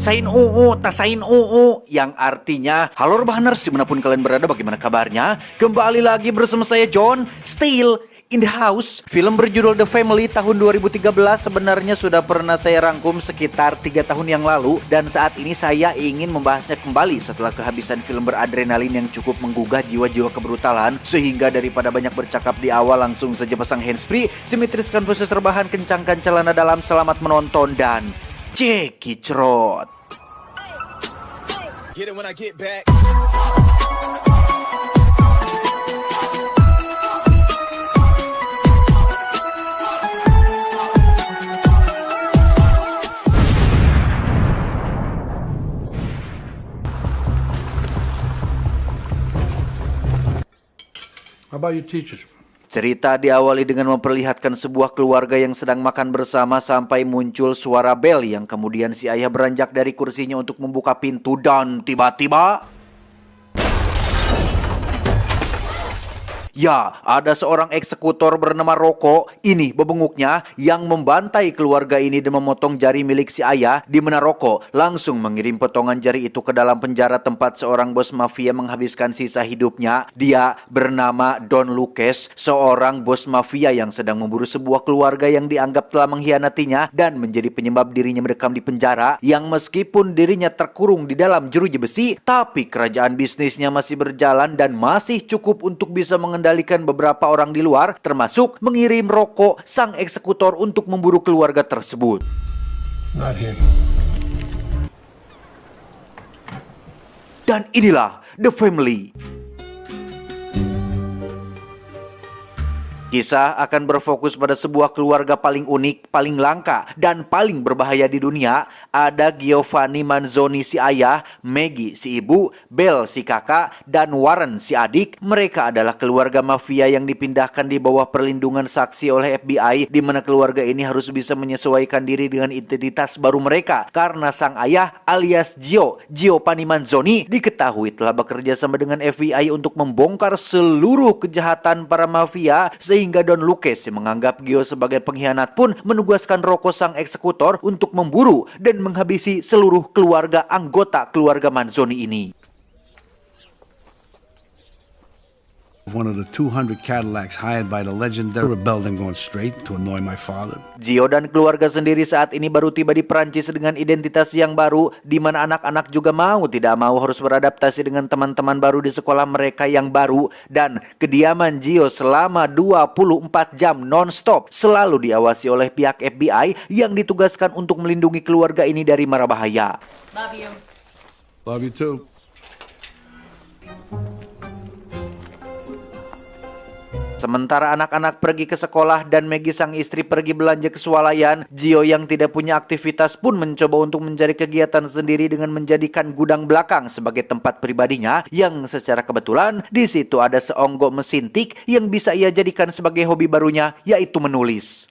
tasain yang artinya halo rebahaners dimanapun kalian berada, bagaimana kabarnya? Kembali lagi bersama saya John, still in the house. Film berjudul The Family tahun 2013 sebenarnya sudah pernah saya rangkum sekitar 3 tahun yang lalu, dan saat ini saya ingin membahasnya kembali setelah kehabisan film beradrenalin yang cukup menggugah jiwa-jiwa kebrutalan. Sehingga daripada banyak bercakap di awal, langsung saja pasang handsfree, simetriskan proses rebahan, kencangkan celana dalam, selamat menonton dan cekicrot. Get it when I get back. How about your teachers? Cerita diawali dengan memperlihatkan sebuah keluarga yang sedang makan bersama sampai muncul suara bel yang kemudian si ayah beranjak dari kursinya untuk membuka pintu dan tiba-tiba ya, ada seorang eksekutor bernama Rocco, ini bebenguknya, yang membantai keluarga ini dan memotong jari milik si ayah, di mana Rocco langsung mengirim potongan jari itu ke dalam penjara tempat seorang bos mafia menghabiskan sisa hidupnya. Dia bernama Don Lucas, seorang bos mafia yang sedang memburu sebuah keluarga yang dianggap telah mengkhianatinya dan menjadi penyebab dirinya mendekam di penjara, yang meskipun dirinya terkurung di dalam jeruji besi, tapi kerajaan bisnisnya masih berjalan dan masih cukup untuk bisa mengendalikan beberapa orang di luar, termasuk mengirim Rocco, sang eksekutor, untuk memburu keluarga tersebut. Not him. Dan inilah The Family. Kisah akan berfokus pada sebuah keluarga paling unik, paling langka, dan paling berbahaya di dunia. Ada Giovanni Manzoni si ayah, Maggie si ibu, Belle si kakak, dan Warren si adik. Mereka adalah keluarga mafia yang dipindahkan di bawah perlindungan saksi oleh FBI, di mana keluarga ini harus bisa menyesuaikan diri dengan identitas baru mereka. Karena sang ayah alias Giovanni Manzoni diketahui telah bekerja sama dengan FBI untuk membongkar seluruh kejahatan para mafia, sehingga Don Lucas yang menganggap Gio sebagai pengkhianat pun menugaskan Rocco sang eksekutor untuk memburu dan menghabisi seluruh keluarga anggota keluarga Manzoni ini. One of the 200 Cadillacs hired by the legendary rebel then going straight to annoy my father. Gio dan keluarga sendiri saat ini baru tiba di Prancis dengan identitas yang baru, di mana anak-anak juga mau tidak mau harus beradaptasi dengan teman-teman baru di sekolah mereka yang baru, dan kediaman Gio selama 24 jam non-stop selalu diawasi oleh pihak FBI yang ditugaskan untuk melindungi keluarga ini dari mara bahaya. Love you. Love you too. Sementara anak-anak pergi ke sekolah dan Maggie sang istri pergi belanja ke swalayan, Gio yang tidak punya aktivitas pun mencoba untuk mencari kegiatan sendiri dengan menjadikan gudang belakang sebagai tempat pribadinya, yang secara kebetulan di situ ada seonggok mesin tik yang bisa ia jadikan sebagai hobi barunya, yaitu menulis.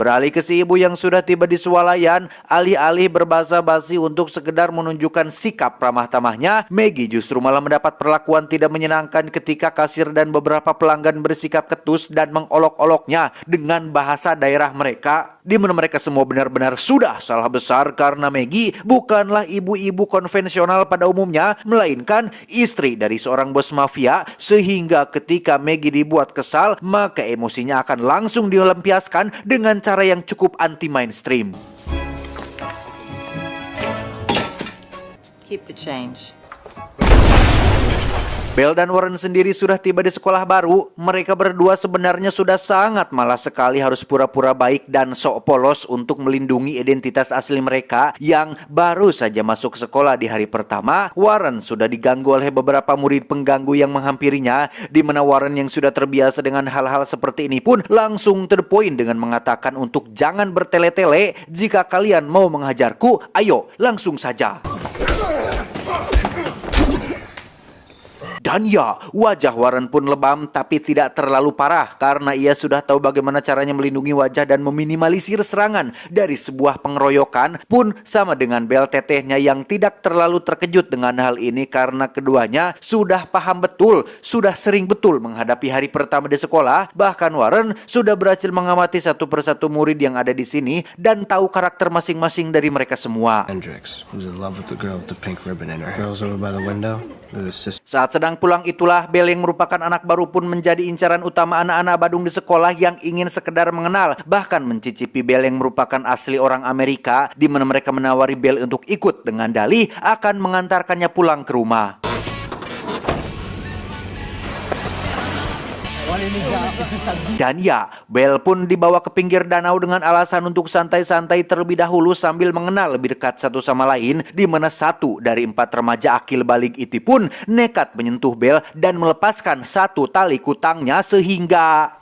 Beralih ke si ibu yang sudah tiba di swalayan, alih-alih berbasa-basi untuk sekedar menunjukkan sikap ramah tamahnya, Maggie justru malah mendapat perlakuan tidak menyenangkan ketika kasir dan beberapa pelanggan bersikap ketus dan mengolok-oloknya dengan bahasa daerah mereka, di mana mereka semua benar-benar sudah salah besar karena Maggie bukanlah ibu-ibu konvensional pada umumnya, melainkan istri dari seorang bos mafia, sehingga ketika Maggie dibuat kesal, maka emosinya akan langsung dilampiaskan dengan cara yang cukup anti-mainstream. Keep the change. Belle dan Warren sendiri sudah tiba di sekolah baru. Mereka berdua sebenarnya sudah sangat malas sekali harus pura-pura baik dan sok polos untuk melindungi identitas asli mereka yang baru saja masuk sekolah di hari pertama. Warren sudah diganggu oleh beberapa murid pengganggu yang menghampirinya, di mana Warren yang sudah terbiasa dengan hal-hal seperti ini pun langsung to the point dengan mengatakan untuk jangan bertele-tele, jika kalian mau menghajarku, ayo langsung saja. Dan ya, wajah Warren pun lebam tapi tidak terlalu parah karena ia sudah tahu bagaimana caranya melindungi wajah dan meminimalisir serangan dari sebuah pengeroyokan. Pun sama dengan Bell tetehnya yang tidak terlalu terkejut dengan hal ini karena keduanya sudah paham betul, sudah sering betul menghadapi hari pertama di sekolah. Bahkan Warren sudah berhasil mengamati satu persatu murid yang ada di sini dan tahu karakter masing-masing dari mereka semua. Hendrix, who's in love with the girl with the pink ribbon in her hair. Girls over by the window. Saat sedang pulang itulah Bell yang merupakan anak baru pun menjadi incaran utama anak-anak Badung di sekolah yang ingin sekedar mengenal, bahkan mencicipi Bell yang merupakan asli orang Amerika, di mana mereka menawari Bell untuk ikut dengan dalih akan mengantarkannya pulang ke rumah. Dan ya, Bell pun dibawa ke pinggir danau dengan alasan untuk santai-santai terlebih dahulu sambil mengenal lebih dekat satu sama lain, di mana satu dari 4 remaja akil balik itu pun nekat menyentuh Bell dan melepaskan satu tali kutangnya sehingga...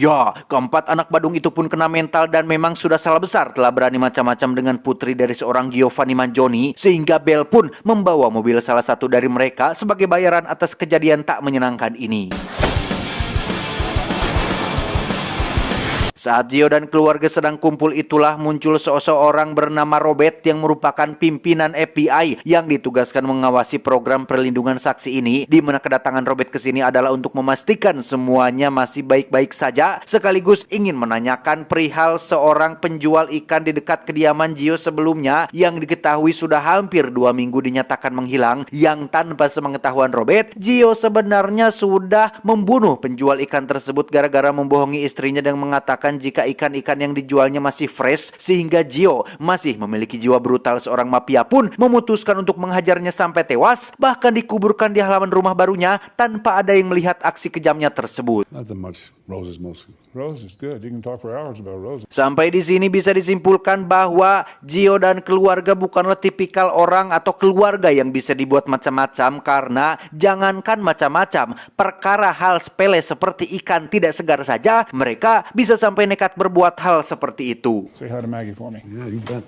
Ya, keempat anak Badung itu pun kena mental dan memang sudah salah besar telah berani macam-macam dengan putri dari seorang Giovanni Manzoni, sehingga Bell pun membawa mobil salah satu dari mereka sebagai bayaran atas kejadian tak menyenangkan ini. Saat Gio dan keluarga sedang kumpul itulah muncul seseorang bernama Robert yang merupakan pimpinan FBI yang ditugaskan mengawasi program perlindungan saksi ini, di mana kedatangan Robert ke sini adalah untuk memastikan semuanya masih baik-baik saja, sekaligus ingin menanyakan perihal seorang penjual ikan di dekat kediaman Gio sebelumnya yang diketahui sudah hampir 2 minggu dinyatakan menghilang, yang tanpa sepengetahuan Robert, Gio sebenarnya sudah membunuh penjual ikan tersebut gara-gara membohongi istrinya dan mengatakan jika ikan-ikan yang dijualnya masih fresh, sehingga Gio masih memiliki jiwa brutal seorang mafia pun memutuskan untuk menghajarnya sampai tewas, bahkan dikuburkan di halaman rumah barunya tanpa ada yang melihat aksi kejamnya tersebut. Sampai di sini bisa disimpulkan bahwa Gio dan keluarga bukanlah tipikal orang atau keluarga yang bisa dibuat macam-macam, karena jangankan macam-macam, perkara hal sepele seperti ikan tidak segar saja mereka bisa sampai nekat berbuat hal seperti itu. Say hi to Maggie for me. Yeah, you bet.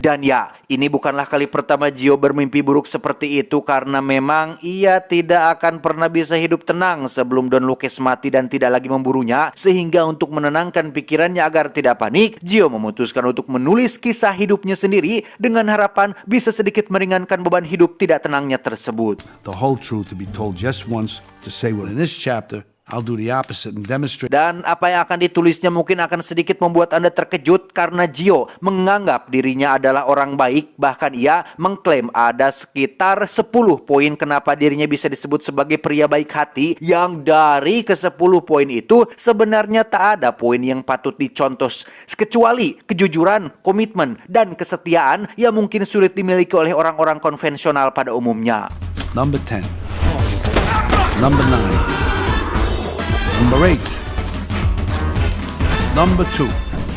Dan ya, ini bukanlah kali pertama Gio bermimpi buruk seperti itu, karena memang ia tidak akan pernah bisa hidup tenang sebelum Don Lucas mati dan tidak lagi memburunya. Sehingga untuk menenangkan pikirannya agar tidak panik, Gio memutuskan untuk menulis kisah hidupnya sendiri dengan harapan bisa sedikit meringankan beban hidup tidak tenangnya tersebut. The whole truth to be told just once, to say what in this chapter I'll do the opposite and demonstrate. Dan apa yang akan ditulisnya mungkin akan sedikit membuat Anda terkejut, karena Gio menganggap dirinya adalah orang baik. Bahkan ia mengklaim ada sekitar 10 poin kenapa dirinya bisa disebut sebagai pria baik hati, yang dari ke-10 poin itu sebenarnya tak ada poin yang patut dicontoh, kecuali kejujuran, komitmen, dan kesetiaan yang mungkin sulit dimiliki oleh orang-orang konvensional pada umumnya. Number 10. Number 9. Number 8. Number 2.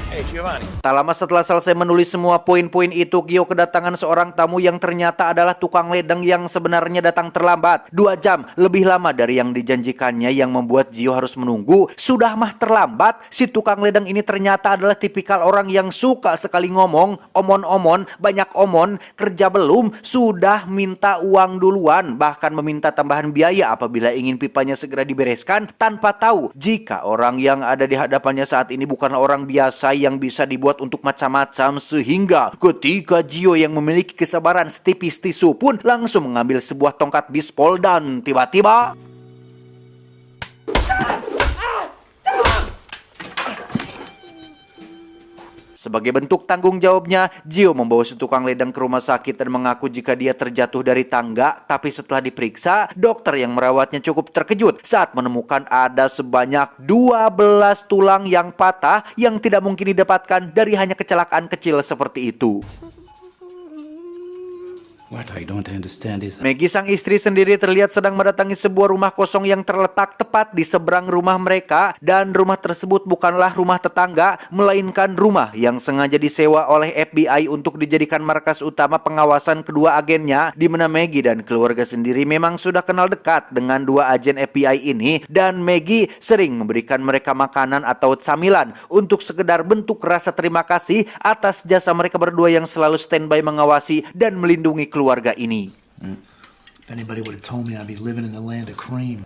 Hey, Giovanni. Tak lama setelah selesai menulis semua poin-poin itu, Gio kedatangan seorang tamu yang ternyata adalah tukang ledeng yang sebenarnya datang terlambat 2 jam lebih lama dari yang dijanjikannya, yang membuat Gio harus menunggu. Sudah mah terlambat, si tukang ledeng ini ternyata adalah tipikal orang yang suka sekali ngomong, omon-omon, banyak omon, kerja belum, sudah minta uang duluan, bahkan meminta tambahan biaya apabila ingin pipanya segera dibereskan, tanpa tahu jika orang yang ada di hadapannya saat ini bukanlah orang biasa yang bisa dibuat untuk macam-macam. Sehingga ketika Gio yang memiliki kesabaran setipis tisu pun langsung mengambil sebuah tongkat bisbol dan tiba-tiba sebagai bentuk tanggung jawabnya, Gio membawa si tukang ledeng ke rumah sakit dan mengaku jika dia terjatuh dari tangga. Tapi setelah diperiksa, dokter yang merawatnya cukup terkejut saat menemukan ada sebanyak 12 tulang yang patah yang tidak mungkin didapatkan dari hanya kecelakaan kecil seperti itu. What I don't understand is Maggie sang istri sendiri terlihat sedang mendatangi sebuah rumah kosong yang terletak tepat di seberang rumah mereka, dan rumah tersebut bukanlah rumah tetangga, melainkan rumah yang sengaja disewa oleh FBI untuk dijadikan markas utama pengawasan kedua agennya, di mana Maggie dan keluarga sendiri memang sudah kenal dekat dengan dua agen FBI ini, dan Maggie sering memberikan mereka makanan atau camilan untuk sekedar bentuk rasa terima kasih atas jasa mereka berdua yang selalu standby mengawasi dan melindungi keluarga ini. If anybody would have told me I'd be living in the land of cream.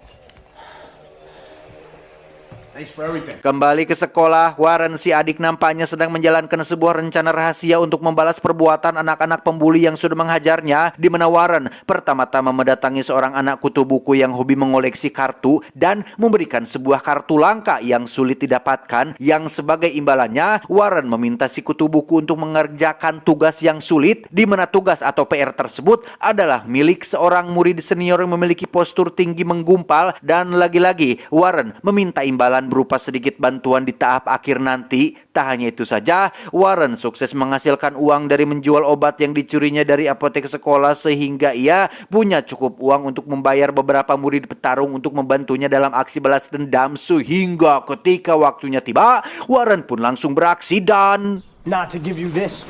Thanks for everything. Kembali ke sekolah, Warren si adik nampaknya sedang menjalankan sebuah rencana rahasia untuk membalas perbuatan anak-anak pembuli yang sudah menghajarnya, di mana Warren pertama-tama mendatangi seorang anak kutu buku yang hobi mengoleksi kartu dan memberikan sebuah kartu langka yang sulit didapatkan, yang sebagai imbalannya Warren meminta si kutu buku untuk mengerjakan tugas yang sulit, di mana tugas atau PR tersebut adalah milik seorang murid senior yang memiliki postur tinggi menggumpal, dan lagi-lagi Warren meminta imbalan berupa sedikit bantuan di tahap akhir nanti. Tak hanya itu saja, Warren sukses menghasilkan uang dari menjual obat yang dicurinya dari apotek sekolah, sehingga ia punya cukup uang untuk membayar beberapa murid petarung untuk membantunya dalam aksi balas dendam, sehingga ketika waktunya tiba, Warren pun langsung beraksi dan Not to give you this.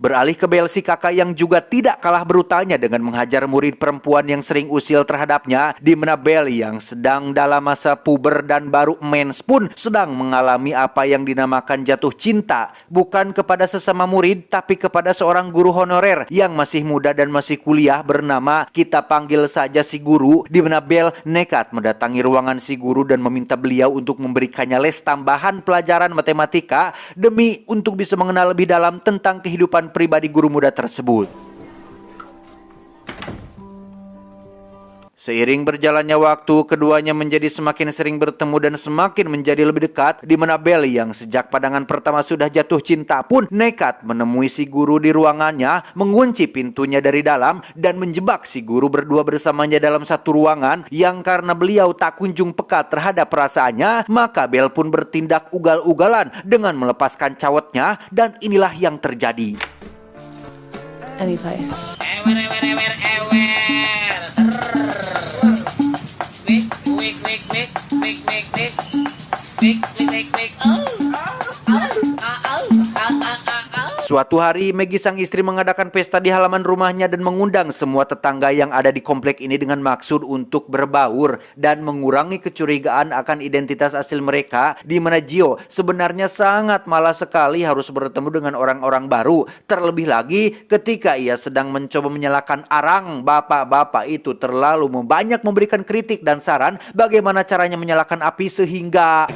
beralih ke Belle si kakak yang juga tidak kalah brutalnya dengan menghajar murid perempuan yang sering usil terhadapnya, di mana Belle yang sedang dalam masa puber dan baru mens pun sedang mengalami apa yang dinamakan jatuh cinta, bukan kepada sesama murid tapi kepada seorang guru honorer yang masih muda dan masih kuliah bernama, kita panggil saja si guru, di mana Belle nekat mendatangi ruangan si guru dan meminta beliau untuk memberikannya les tambahan pelajaran matematika demi untuk bisa mengenal lebih dalam tentang kehidupan pribadi guru muda tersebut. Seiring berjalannya waktu, keduanya menjadi semakin sering bertemu dan semakin menjadi lebih dekat, di mana Belle yang sejak pandangan pertama sudah jatuh cinta pun nekat menemui si guru di ruangannya, mengunci pintunya dari dalam dan menjebak si guru berdua bersamanya dalam satu ruangan, yang karena beliau tak kunjung peka terhadap perasaannya, maka Belle pun bertindak ugal-ugalan dengan melepaskan cawatnya, dan inilah yang terjadi. Anytime. Suatu hari, Maggie sang istri mengadakan pesta di halaman rumahnya dan mengundang semua tetangga yang ada di komplek ini dengan maksud untuk berbaur dan mengurangi kecurigaan akan identitas asli mereka, di mana Gio sebenarnya sangat malas sekali harus bertemu dengan orang-orang baru. Terlebih lagi ketika ia sedang mencoba menyalakan arang, bapak-bapak itu terlalu banyak memberikan kritik dan saran bagaimana caranya menyalakan api, sehingga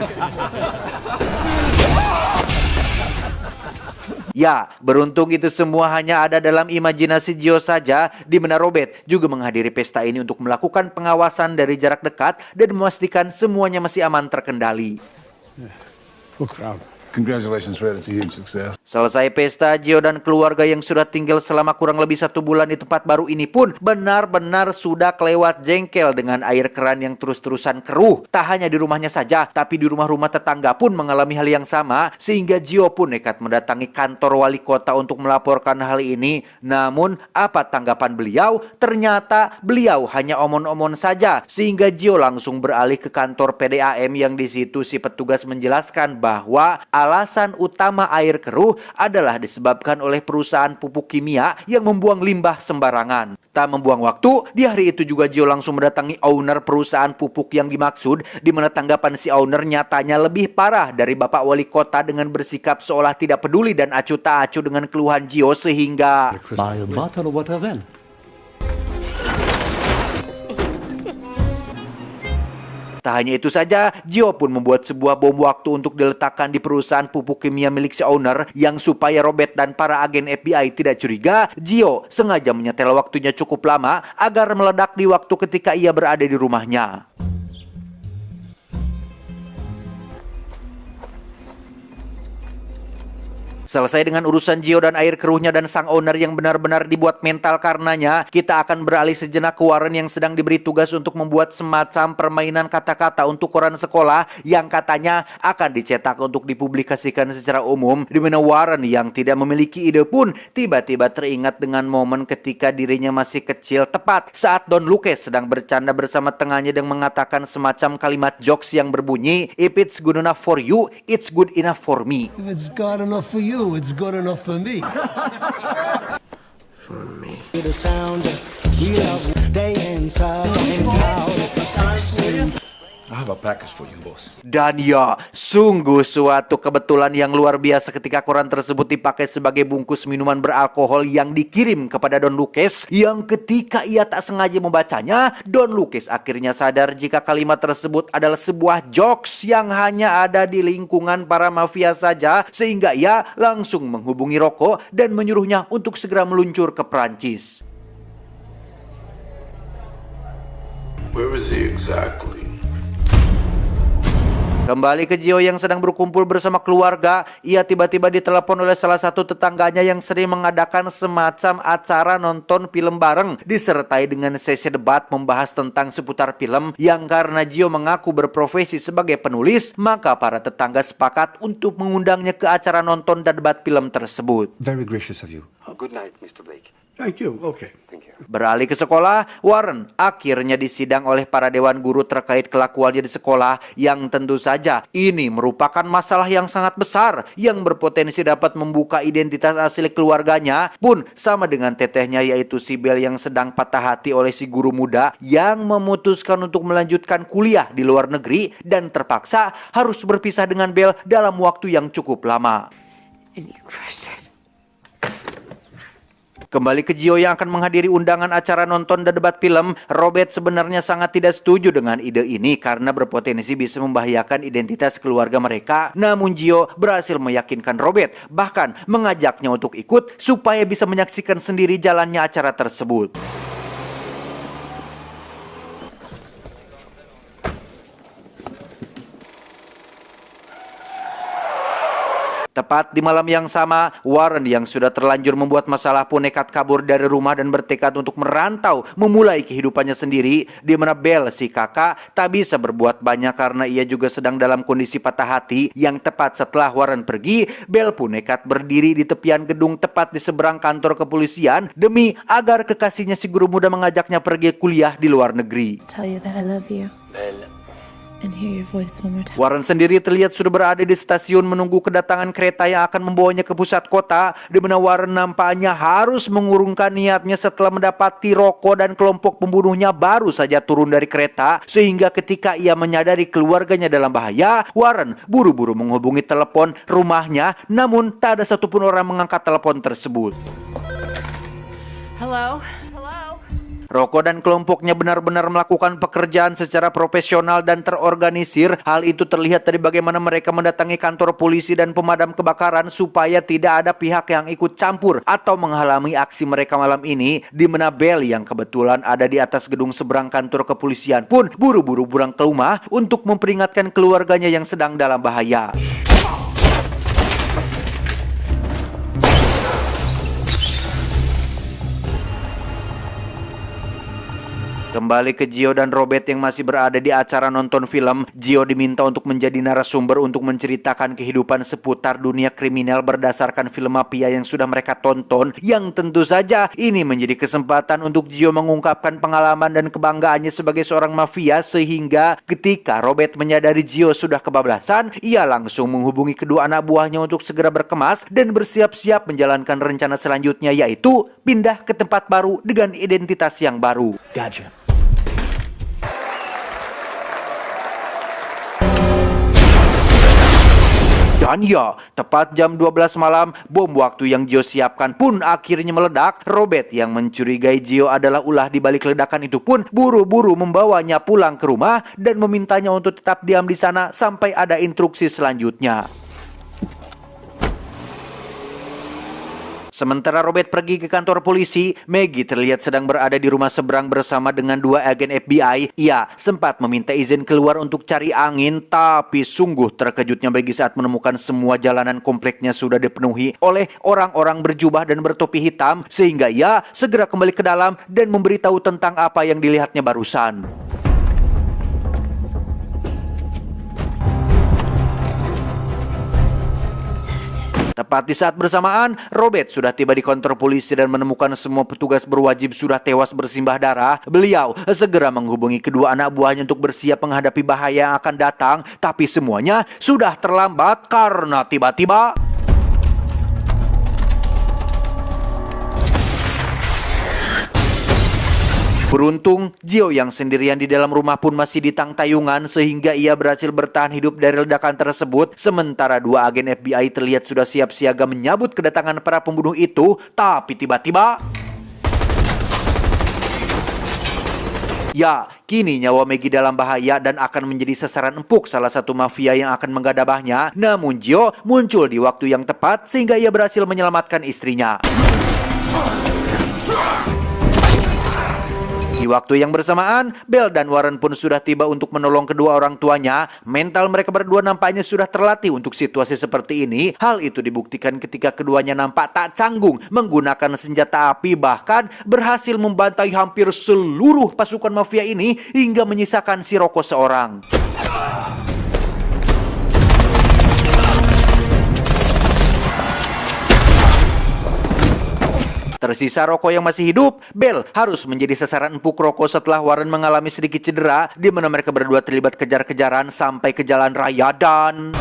ya, beruntung itu semua hanya ada dalam imajinasi Gio saja, di mana Robert juga menghadiri pesta ini untuk melakukan pengawasan dari jarak dekat dan memastikan semuanya masih aman terkendali. look around. Congratulations, Red. It's a huge success. Selesai pesta, Gio dan keluarga yang sudah tinggal selama kurang lebih 1 bulan di tempat baru ini pun benar-benar sudah kelewat jengkel dengan air keran yang terus-terusan keruh. Tak hanya di rumahnya saja, tapi di rumah-rumah tetangga pun mengalami hal yang sama, sehingga Gio pun nekat mendatangi kantor wali kota untuk melaporkan hal ini. Namun, apa tanggapan beliau? Ternyata beliau hanya omon-omon saja, sehingga Gio langsung beralih ke kantor PDAM, yang di situ si petugas menjelaskan bahwa alasan utama air keruh adalah disebabkan oleh perusahaan pupuk kimia yang membuang limbah sembarangan. Tak membuang waktu, di hari itu juga Gio langsung mendatangi owner perusahaan pupuk yang dimaksud, di mana tanggapan si owner nyatanya lebih parah dari bapak wali kota dengan bersikap seolah tidak peduli dan acuh tak acuh dengan keluhan Gio, sehingga Buy a bottle of water then. tak hanya itu saja, Gio pun membuat sebuah bom waktu untuk diletakkan di perusahaan pupuk kimia milik si owner, yang supaya Robert dan para agen FBI tidak curiga, Gio sengaja menyetel waktunya cukup lama agar meledak di waktu ketika ia berada di rumahnya. Selesai dengan urusan Gio dan air keruhnya dan sang owner yang benar-benar dibuat mental karenanya, kita akan beralih sejenak ke Warren yang sedang diberi tugas untuk membuat semacam permainan kata-kata untuk koran sekolah yang katanya akan dicetak untuk dipublikasikan secara umum, di mana Warren yang tidak memiliki ide pun tiba-tiba teringat dengan momen ketika dirinya masih kecil, tepat saat Don Lucas sedang bercanda bersama tengahnya dan mengatakan semacam kalimat jokes yang berbunyi, "If it's good enough for you, it's good enough for me." If it's good enough for you, it's good enough for me. For me. I have a package for you, boss. Dan ya, sungguh suatu kebetulan yang luar biasa ketika koran tersebut dipakai sebagai bungkus minuman beralkohol yang dikirim kepada Don Lucas, yang ketika ia tak sengaja membacanya, Don Lucas akhirnya sadar jika kalimat tersebut adalah sebuah jokes yang hanya ada di lingkungan para mafia saja, sehingga ia langsung menghubungi Rocco dan menyuruhnya untuk segera meluncur ke Prancis. Where is he exactly? Kembali ke Gio yang sedang berkumpul bersama keluarga, ia tiba-tiba ditelepon oleh salah satu tetangganya yang sering mengadakan semacam acara nonton film bareng, disertai dengan sesi debat membahas tentang seputar film, yang karena Gio mengaku berprofesi sebagai penulis, maka para tetangga sepakat untuk mengundangnya ke acara nonton dan debat film tersebut. Very gracious of you. Good night, Mr. Blake. Thank you. Okay. Thank you. Beralih ke sekolah, Warren akhirnya disidang oleh para dewan guru terkait kelakuannya di sekolah, yang tentu saja ini merupakan masalah yang sangat besar yang berpotensi dapat membuka identitas asli keluarganya pun sama dengan tetehnya, yaitu si Bell yang sedang patah hati oleh si guru muda yang memutuskan untuk melanjutkan kuliah di luar negeri dan terpaksa harus berpisah dengan Bell dalam waktu yang cukup lama. And you crushed it. Kembali ke Gio yang akan menghadiri undangan acara nonton dan debat film, Robert sebenarnya sangat tidak setuju dengan ide ini karena berpotensi bisa membahayakan identitas keluarga mereka. Namun Gio berhasil meyakinkan Robert, bahkan mengajaknya untuk ikut supaya bisa menyaksikan sendiri jalannya acara tersebut. Tepat di malam yang sama, Warren yang sudah terlanjur membuat masalah pun nekat kabur dari rumah dan bertekad untuk merantau memulai kehidupannya sendiri, di mana Bell si kakak tak bisa berbuat banyak karena ia juga sedang dalam kondisi patah hati. Yang tepat setelah Warren pergi, Bell pun nekat berdiri di tepian gedung tepat di seberang kantor kepolisian demi agar kekasihnya si guru muda mengajaknya pergi kuliah di luar negeri. Tell you that I love you. Bell. And hear your voice one more time. Warren sendiri terlihat sudah berada di stasiun menunggu kedatangan kereta yang akan membawanya ke pusat kota, di mana Warren nampaknya harus mengurungkan niatnya setelah mendapati Rocco dan kelompok pembunuhnya baru saja turun dari kereta, sehingga ketika ia menyadari keluarganya dalam bahaya, Warren buru-buru menghubungi telepon rumahnya, namun tak ada satupun orang mengangkat telepon tersebut. Hello? Rocco dan kelompoknya benar-benar melakukan pekerjaan secara profesional dan terorganisir. Hal itu terlihat dari bagaimana mereka mendatangi kantor polisi dan pemadam kebakaran supaya tidak ada pihak yang ikut campur atau menghalangi aksi mereka malam ini, di mana Bell yang kebetulan ada di atas gedung seberang kantor kepolisian pun buru-buru pulang ke rumah untuk memperingatkan keluarganya yang sedang dalam bahaya. Kembali ke Gio dan Robert yang masih berada di acara nonton film, Gio diminta untuk menjadi narasumber untuk menceritakan kehidupan seputar dunia kriminal berdasarkan film mafia yang sudah mereka tonton, yang tentu saja ini menjadi kesempatan untuk Gio mengungkapkan pengalaman dan kebanggaannya sebagai seorang mafia, sehingga ketika Robert menyadari Gio sudah kebablasan, ia langsung menghubungi kedua anak buahnya untuk segera berkemas dan bersiap-siap menjalankan rencana selanjutnya, yaitu pindah ke tempat baru dengan identitas yang baru. Gotcha. Dan ya, tepat jam 12 malam, bom waktu yang Gio siapkan pun akhirnya meledak. Robert yang mencurigai Gio adalah ulah di balik ledakan itu pun buru-buru membawanya pulang ke rumah dan memintanya untuk tetap diam di sana sampai ada instruksi selanjutnya. Sementara Robert pergi ke kantor polisi, Maggie terlihat sedang berada di rumah seberang bersama dengan 2 agen FBI. Ia sempat meminta izin keluar untuk cari angin, tapi sungguh terkejutnya Maggie saat menemukan semua jalanan kompleknya sudah dipenuhi oleh orang-orang berjubah dan bertopi hitam, sehingga ia segera kembali ke dalam dan memberitahu tentang apa yang dilihatnya barusan. Tepat di saat bersamaan, Robert sudah tiba di kantor polisi dan menemukan semua petugas berwajib sudah tewas bersimbah darah. Beliau segera menghubungi kedua anak buahnya untuk bersiap menghadapi bahaya yang akan datang, tapi semuanya sudah terlambat karena tiba-tiba beruntung, Gio yang sendirian di dalam rumah pun masih di tangtayungan sehingga ia berhasil bertahan hidup dari ledakan tersebut. Sementara 2 agen FBI terlihat sudah siap siaga menyambut kedatangan para pembunuh itu, tapi tiba-tiba ya, kini nyawa Maggie dalam bahaya dan akan menjadi sasaran empuk salah satu mafia yang akan menggadabahnya. Namun Gio muncul di waktu yang tepat sehingga ia berhasil menyelamatkan istrinya. Di waktu yang bersamaan, Belle dan Warren pun sudah tiba untuk menolong kedua orang tuanya. Mental mereka berdua nampaknya sudah terlatih untuk situasi seperti ini. Hal itu dibuktikan ketika keduanya nampak tak canggung menggunakan senjata api, bahkan berhasil membantai hampir seluruh pasukan mafia ini hingga menyisakan si Rocco seorang. Tersisa Rocco yang masih hidup. Belle harus menjadi sasaran empuk Rocco setelah Warren mengalami sedikit cedera, di mana mereka berdua terlibat kejar-kejaran sampai ke jalan raya dan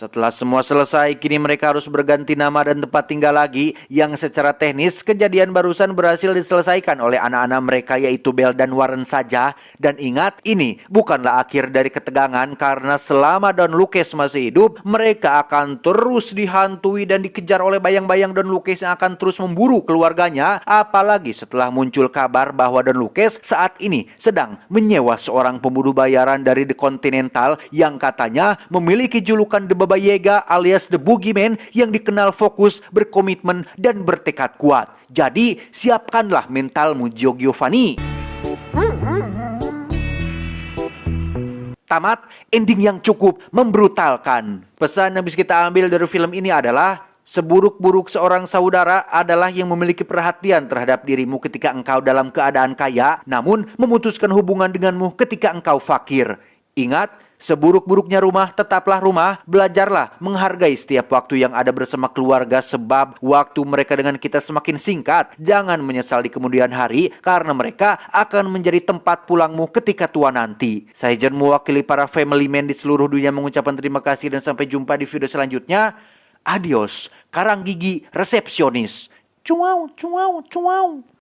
setelah semua selesai, kini mereka harus berganti nama dan tempat tinggal lagi, yang secara teknis kejadian barusan berhasil diselesaikan oleh anak-anak mereka yaitu Belle dan Warren saja. Dan ingat, ini bukanlah akhir dari ketegangan karena selama Don Lucas masih hidup, mereka akan terus dihantui dan dikejar oleh bayang-bayang Don Lucas yang akan terus memburu keluarganya. Apalagi setelah muncul kabar bahwa Don Lucas saat ini sedang menyewa seorang pembunuh bayaran dari The Continental yang katanya memiliki julukan The Baba Yaga alias The Boogeyman, yang dikenal fokus, berkomitmen, dan bertekad kuat. Jadi, siapkanlah mentalmu, Gio Giovanni. Tamat, ending yang cukup membrutalkan. Pesan yang bisa kita ambil dari film ini adalah seburuk-buruk seorang saudara adalah yang memiliki perhatian terhadap dirimu ketika engkau dalam keadaan kaya, namun memutuskan hubungan denganmu ketika engkau fakir. Ingat, seburuk-buruknya rumah tetaplah rumah. Belajarlah menghargai setiap waktu yang ada bersama keluarga, sebab waktu mereka dengan kita semakin singkat. Jangan menyesal di kemudian hari karena mereka akan menjadi tempat pulangmu ketika tua nanti. Saya Jen mewakili para family man di seluruh dunia mengucapkan terima kasih dan sampai jumpa di video selanjutnya. Adios, Karang Gigi resepsionis. Cuau, cuau, cuau.